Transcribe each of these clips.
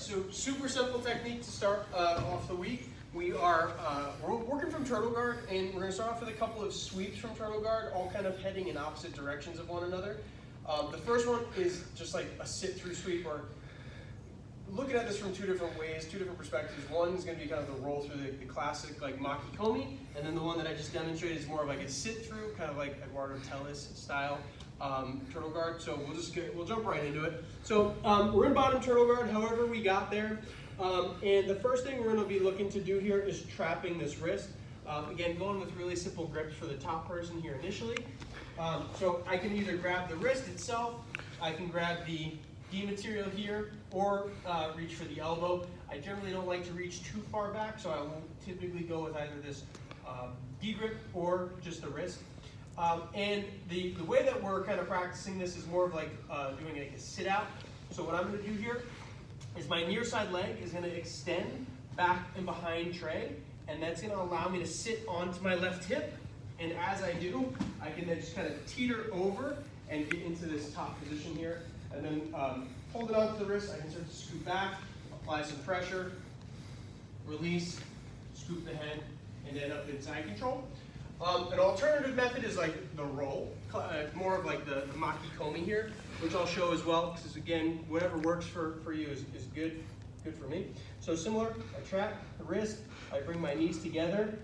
so super simple technique to start off the week. We're working from turtle guard, and we're gonna start off with a couple of sweeps from turtle guard, all kind of heading in opposite directions of one another. The first one is just like a sit-through sweep, or looking at this from two different ways, two different perspectives. One is gonna be kind of the roll through the classic like Makikomi, and then the one that I just demonstrated is more of like a sit-through, kind of like Eduardo Tellis style turtle guard. So we'll jump right into it. So we're in bottom turtle guard, however we got there. And the first thing we're gonna be looking to do here is trapping this wrist. Again, going with really simple grips for the top person here initially. So I can either grab the wrist itself, I can grab the gi material here, or reach for the elbow. I generally don't like to reach too far back, so I won't typically go with either this gi grip or just the wrist. And the way that we're kind of practicing this is more of like doing like a sit out. So what I'm going to do here is my near side leg is going to extend back and behind Trey, and that's going to allow me to sit onto my left hip. And as I do, I can then just kind of teeter over and get into this top position here. And then hold it onto the wrist, I can start to scoot back, apply some pressure, release, scoop the head, and end up in side control. An alternative method is like the roll, more of like the Makikomi here, which I'll show as well, because again, whatever works for you is good for me. So similar, I trap the wrist, I bring my knees together,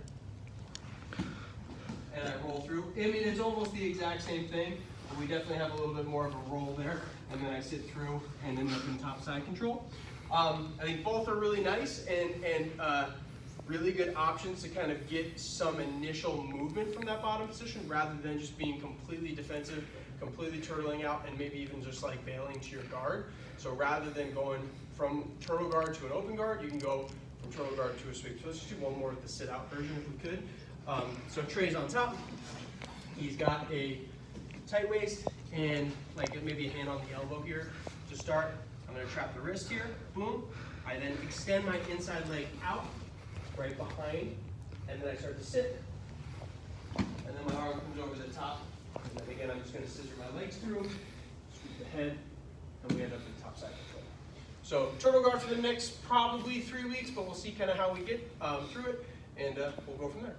and I roll through. I mean, it's almost the exact same thing, but we definitely have a little bit more of a roll there, and then I sit through and end up in top side control. I think both are really nice and really good options to kind of get some initial movement from that bottom position rather than just being completely defensive, completely turtling out, and maybe even just like bailing to your guard. So rather than going from turtle guard to an open guard, you can go from turtle guard to a sweep. So let's just do one more with the sit out version if we could. So Trey's on top, he's got a tight waist and like maybe a hand on the elbow here to start. I'm gonna trap the wrist here, boom. I then extend my inside leg out, right behind, and then I start to sit. And then my arm comes over the top, and then again I'm just gonna scissor my legs through, scoop the head, and we end up in top side control. So turtle guard for the next probably 3 weeks, but we'll see kind of how we get through it, and we'll go from there.